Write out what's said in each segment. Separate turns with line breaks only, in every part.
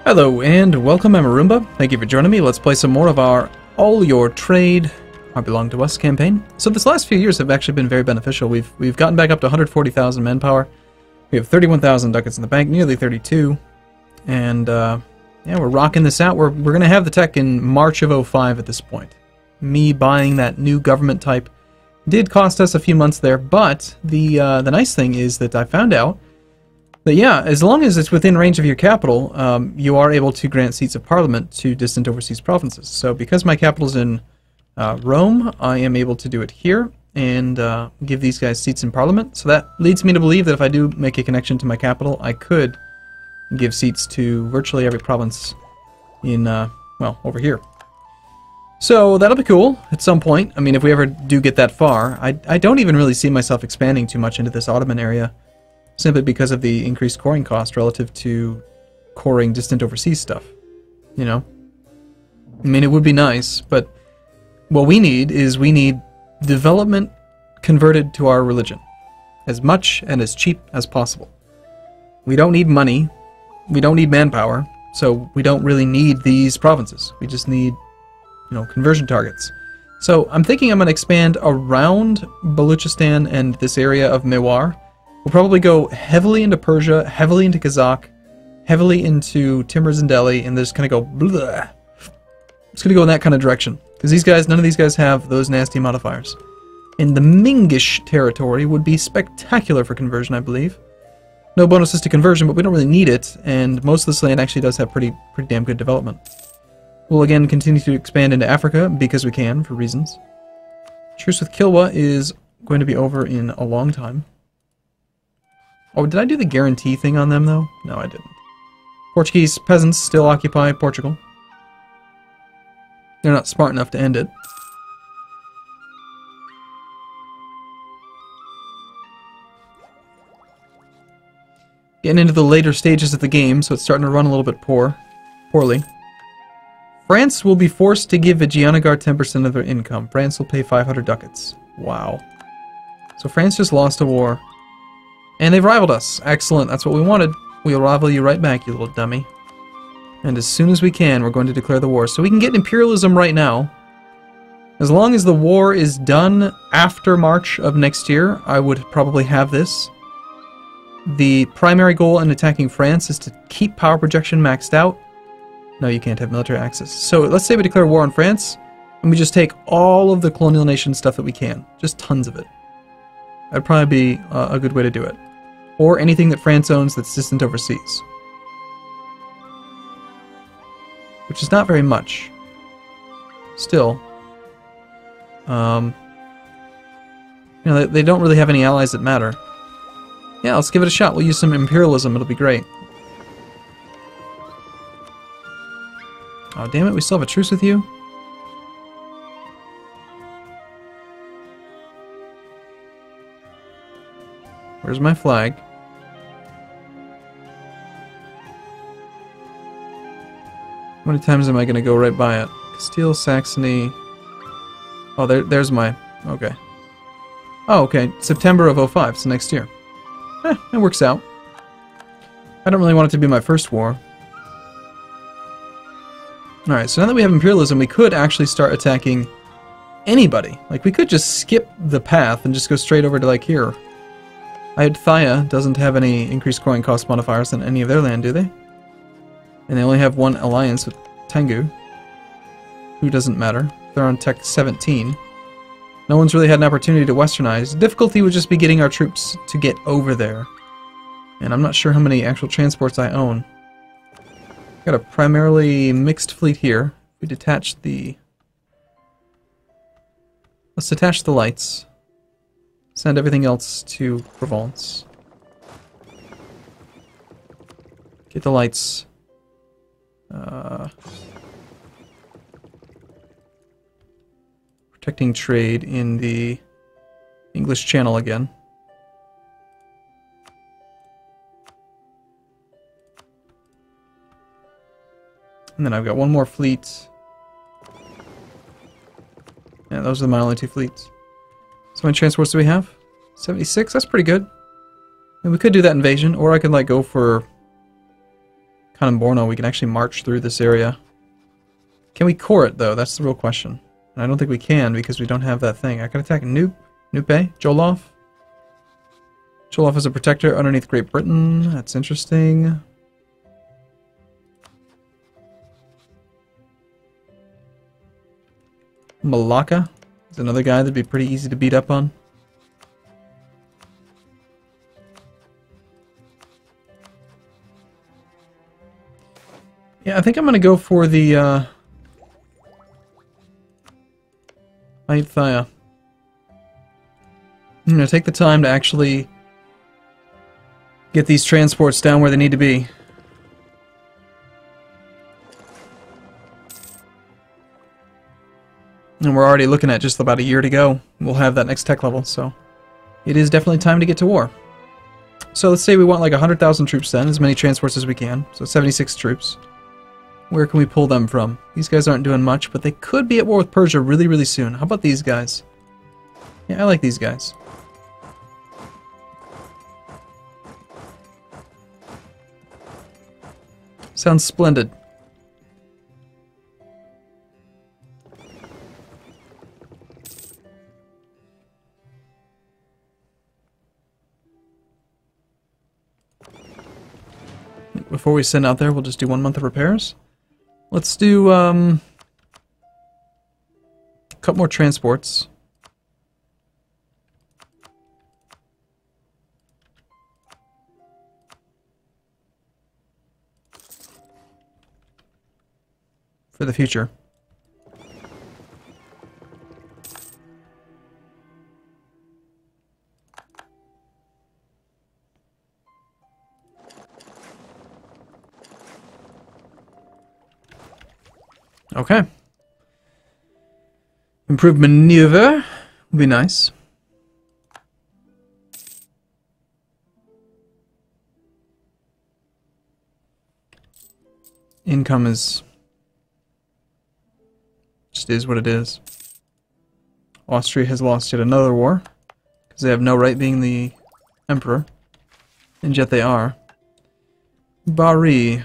Hello and welcome, I'm Arumba. Thank you for joining me. Let's play some more of our All Your Trade, I Belong to Us campaign. So this last few years have actually been very beneficial. We've gotten back up to 140,000 manpower. We have 31,000 ducats in the bank, nearly 32. And yeah, we're rocking this out. We're going to have the tech in March of 05 at this point. Me buying that new government type did cost us a few months there, but the nice thing is that I found out that, yeah, as long as it's within range of your capital, you are able to grant seats of parliament to distant overseas provinces. So because my capital's in Rome, I am able to do it here and give these guys seats in parliament. So that leads me to believe that if I do make a connection to my capital, I could give seats to virtually every province in, well, over here. So that'll be cool at some point. I mean, if we ever do get that far, I don't even really see myself expanding too much into this Ottoman area, simply because of the increased coring cost relative to coring distant overseas stuff, you know? I mean, it would be nice, but what we need is development converted to our religion, as much and as cheap as possible. We don't need money, we don't need manpower, so we don't really need these provinces. We just need, you know, conversion targets. So I'm thinking I'm going to expand around Baluchistan and this area of Mewar. We'll probably go heavily into Persia, heavily into Kazakh, heavily into Timurs and Delhi, and just kind of go blah. It's going to go in that kind of direction. Because these guys, none of these guys have those nasty modifiers. And the Mingish territory would be spectacular for conversion, I believe. No bonuses to conversion, but we don't really need it, and most of this land actually does have pretty damn good development. We'll again continue to expand into Africa, because we can, for reasons. Truce with Kilwa is going to be over in a long time. Oh, did I do the guarantee thing on them, though? No, I didn't. Portuguese peasants still occupy Portugal. They're not smart enough to end it. Getting into the later stages of the game, so it's starting to run a little bit poorly. France will be forced to give Vijayanagara 10% of their income. France will pay 500 ducats. Wow. So France just lost a war. And they've rivaled us. Excellent, that's what we wanted. We'll rival you right back, you little dummy. And as soon as we can, we're going to declare the war. So we can get imperialism right now. As long as the war is done after March of next year, I would probably have this. The primary goal in attacking France is to keep power projection maxed out. No, you can't have military access. So let's say we declare war on France, and we just take all of the colonial nation stuff that we can. Just tons of it. That'd probably be a good way to do it. Or anything that France owns that's distant overseas. Which is not very much. Still. You know, they don't really have any allies that matter. Yeah, let's give it a shot. We'll use some imperialism. It'll be great. Oh, damn it. We still have a truce with you? Where's my flag? How many times am I going to go right by it? Castile, Saxony... Oh, there's my... Okay. Oh, okay. September of 05, so next year. It works out. I don't really want it to be my first war. Alright, so now that we have imperialism, we could actually start attacking anybody. Like, we could just skip the path and just go straight over to, like, here. Ayutthaya doesn't have any increased coring cost modifiers than any of their land, do they? And they only have one alliance with Tengu. Who doesn't matter. They're on Tech 17. No one's really had an opportunity to westernize. Difficulty would just be getting our troops to get over there. And I'm not sure how many actual transports I own. Got a primarily mixed fleet here. We detach the... Let's detach the lights. Send everything else to Provence. Get the lights. Protecting trade in the English Channel again. And then I've got one more fleet. Yeah, those are my only two fleets. So how many transports do we have? 76? That's pretty good. And we could do that invasion, or I could like go for Borno, we can actually march through this area. Can we core it, though? That's the real question. And I don't think we can, because we don't have that thing. I can attack Nupe, Jolov. Jolov is a protector underneath Great Britain. That's interesting. Malacca is another guy that'd be pretty easy to beat up on. Yeah, I think I'm going to go for the Ayutthaya. I'm going to take the time to actually get these transports down where they need to be. And we're already looking at just about a year to go. We'll have that next tech level, so it is definitely time to get to war. So let's say we want like 100,000 troops then, as many transports as we can. So 76 troops. Where can we pull them from? These guys aren't doing much, but they could be at war with Persia really, really soon. How about these guys? Yeah, I like these guys. Sounds splendid. Before we send out there, we'll just do 1 month of repairs. Let's do a couple more transports. For the future. Okay. Improved maneuver would be nice. Income is just is what it is. Austria has lost yet another war because they have no right being the emperor, and yet they are. Bari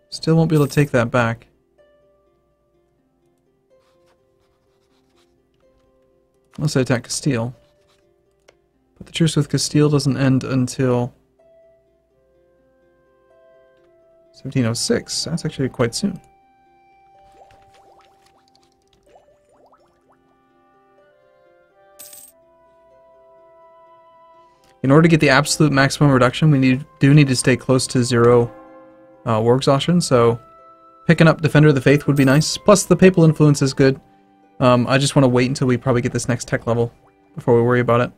still won't be able to take that back. Unless I attack Castile. But the truce with Castile doesn't end until 1706. That's actually quite soon. In order to get the absolute maximum reduction, we do need to stay close to 0 war exhaustion, so picking up Defender of the Faith would be nice. Plus the Papal influence is good. I just want to wait until we probably get this next tech level before we worry about it.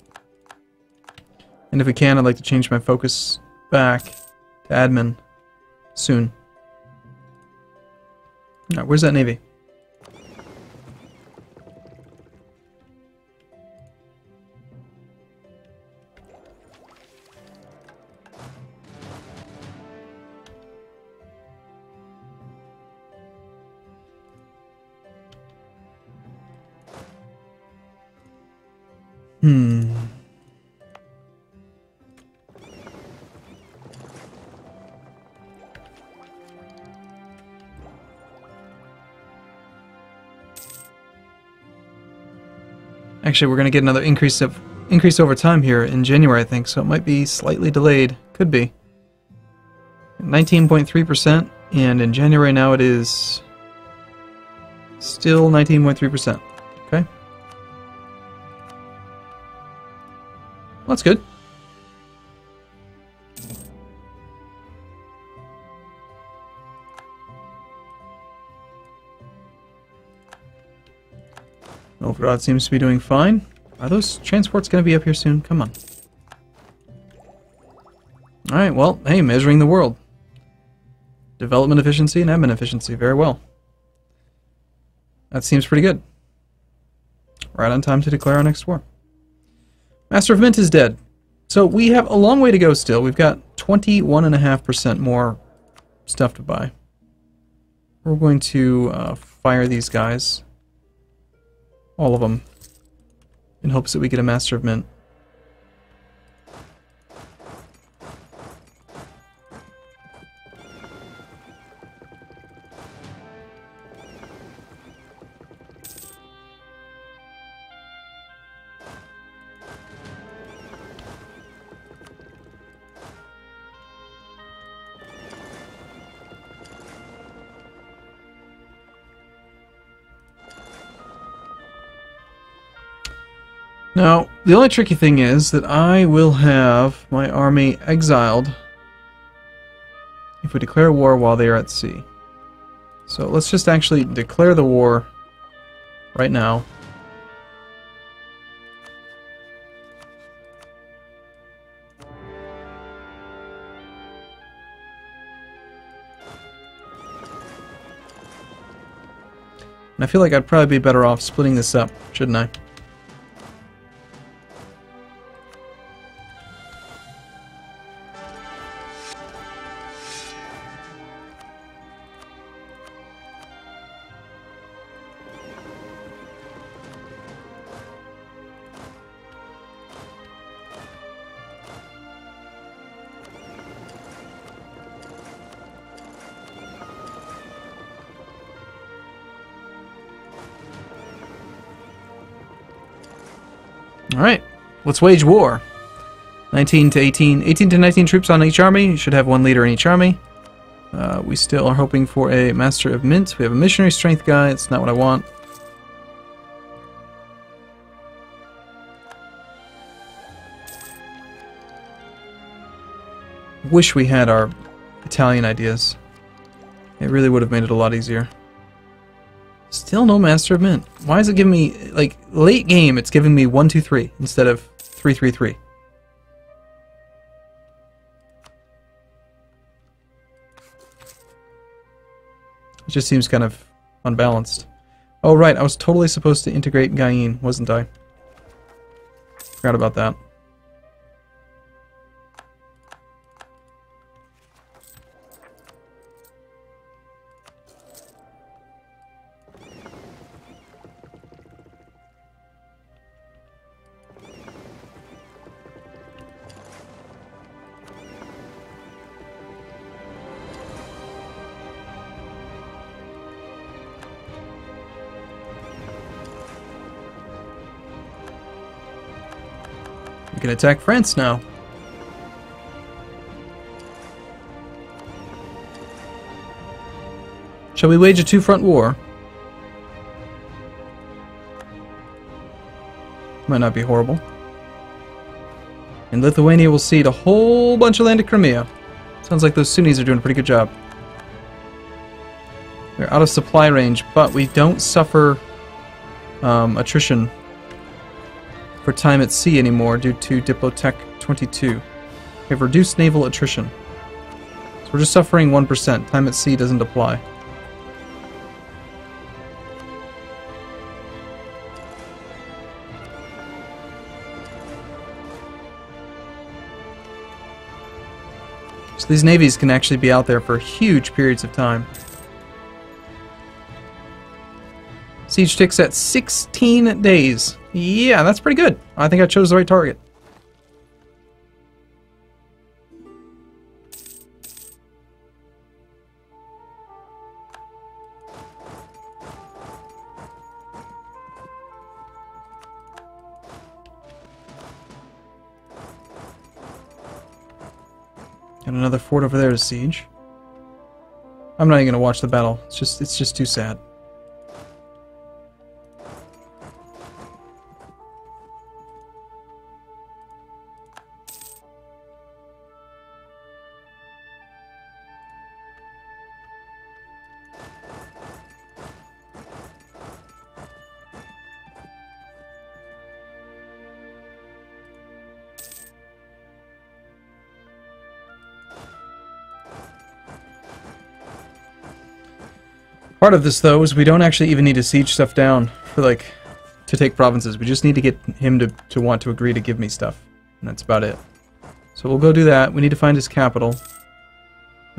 And if we can, I'd like to change my focus back to admin soon. Alright, where's that navy? Actually, we're going to get another increase over time here in January, I think, so it might be slightly delayed. Could be. 19.3%, and in January now it is still 19.3%. Okay. Well, that's good. Novgorod seems to be doing fine. Are those transports going to be up here soon? Come on. Alright, well, hey, measuring the world. Development efficiency and admin efficiency. Very well. That seems pretty good. Right on time to declare our next war. Master of Mint is dead. So we have a long way to go still. We've got 21.5% more stuff to buy. We're going to fire these guys. All of them. In hopes that we get a Master of Mint. Now, the only tricky thing is that I will have my army exiled if we declare war while they are at sea. So let's just actually declare the war right now. And I feel like I'd probably be better off splitting this up, shouldn't I? Alright, let's wage war. 19 to 18. 18 to 19 troops on each army. You should have one leader in each army. We still are hoping for a Master of Mint. We have a Missionary Strength guy. It's not what I want. Wish we had our Italian ideas. It really would have made it a lot easier. Still no Master of Mint. Why is it giving me, like, late game, it's giving me 1, 2, 3 instead of 3, 3, 3. It just seems kind of unbalanced. Oh, right, I was totally supposed to integrate Guyene, wasn't I? Forgot about that. We can attack France now. Shall we wage a two-front war? Might not be horrible. And Lithuania will cede a whole bunch of land to Crimea. Sounds like those Sunnis are doing a pretty good job. They're out of supply range, but we don't suffer attrition for time at sea anymore due to Diplotech 22. We have reduced naval attrition. So we're just suffering 1%. Time at sea doesn't apply. So these navies can actually be out there for huge periods of time. Siege ticks at 16 days. Yeah, that's pretty good. I think I chose the right target. Got another fort over there to siege. I'm not even gonna watch the battle. It's just too sad. Part of this, though, is we don't actually even need to siege stuff down for, like, to take provinces. We just need to get him to want to agree to give me stuff. And that's about it. So we'll go do that. We need to find his capital.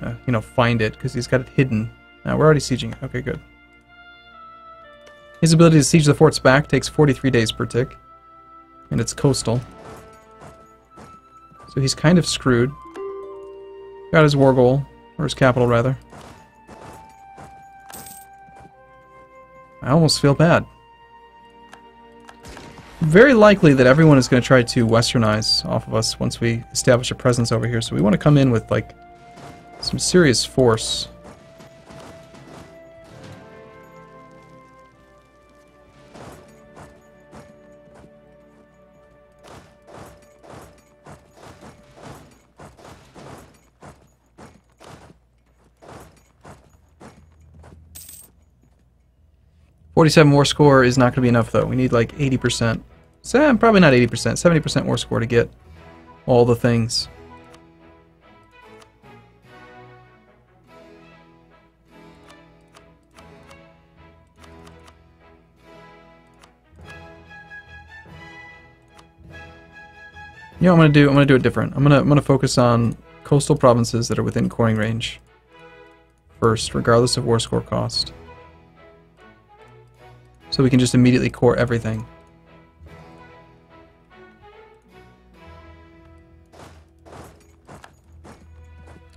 You know, find it, because he's got it hidden. We're already sieging it. Okay, good. His ability to siege the forts back takes 43 days per tick. And it's coastal. So he's kind of screwed. Got his war goal. Or his capital, rather. I almost feel bad. Very likely that everyone is going to try to westernize off of us once we establish a presence over here. So we want to come in with, like, some serious force. 47 war score is not going to be enough, though. We need like 80%. So, probably not 80%. 70% war score to get all the things. You know what I'm gonna do it different. I'm gonna focus on coastal provinces that are within coring range first, regardless of war score cost. So we can just immediately core everything.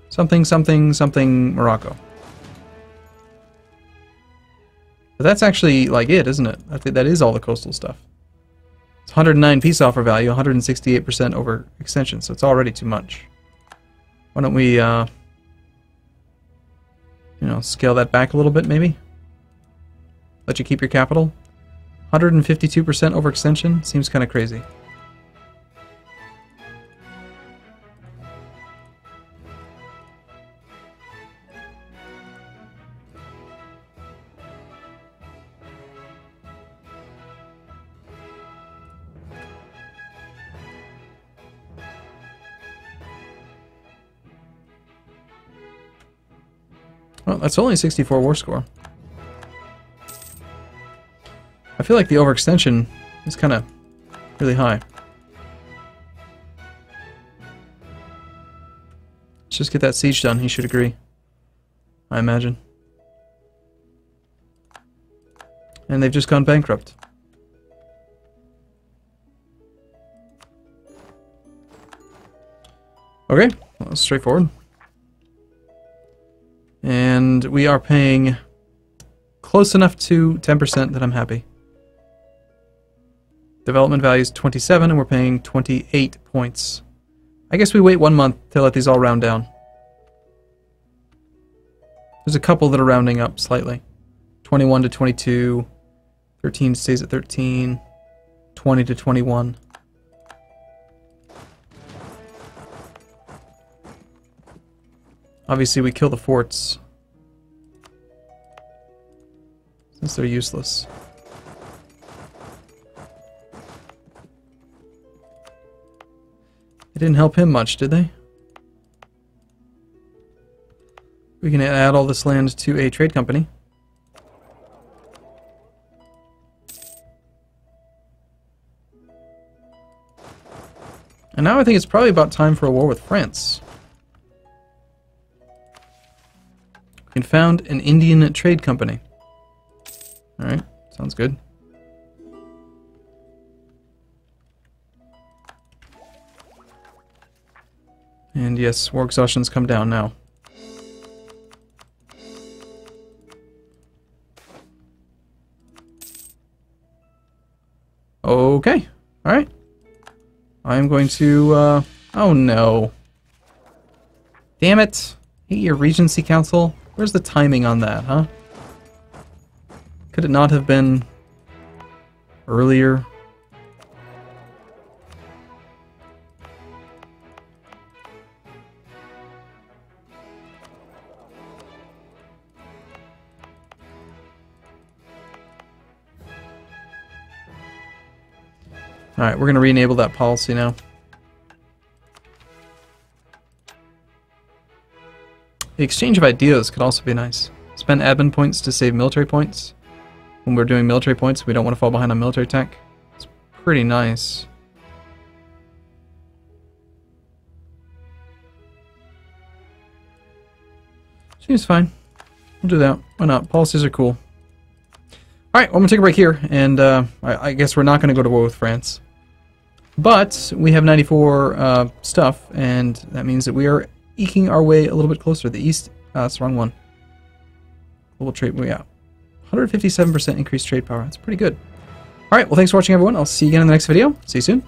Something, something, something, Morocco. But that's actually like it, isn't it? I think that is all the coastal stuff. It's 109 peace offer value, 168% over extension, so it's already too much. Why don't we, you know, scale that back a little bit, maybe? Let you keep your capital? 152% over extension? Seems kind of crazy. Well, that's only 64 war score. I feel like the overextension is kind of really high. Let's just get that siege done. He should agree, I imagine. And they've just gone bankrupt. Okay, well, that's straightforward. And we are paying close enough to 10% that I'm happy. Development value is 27 and we're paying 28 points. I guess we wait 1 month to let these all round down. There's a couple that are rounding up slightly. 21 to 22, 13 stays at 13, 20 to 21. Obviously we kill the forts, since they're useless. It didn't help him much, did they? We can add all this land to a trade company. And now I think it's probably about time for a war with France. We can found an Indian trade company. Alright, sounds good. And yes, war exhaustion's come down now. Okay, alright. I am going to, oh no. Damn it! Hate your Regency Council. Where's the timing on that, huh? Could it not have been earlier? Alright, we're going to re-enable that policy now. The exchange of ideas could also be nice. Spend admin points to save military points. When we're doing military points, we don't want to fall behind on military tech. It's pretty nice. Seems fine. We'll do that. Why not? Policies are cool. Alright, well, I'm going to take a break here, and I guess we're not going to go to war with France. But we have 94 stuff, and that means that we are eking our way a little bit closer. The East, that's the wrong one. Global trade, yeah. 157% increased trade power. That's pretty good. Alright, well, thanks for watching, everyone. I'll see you again in the next video. See you soon.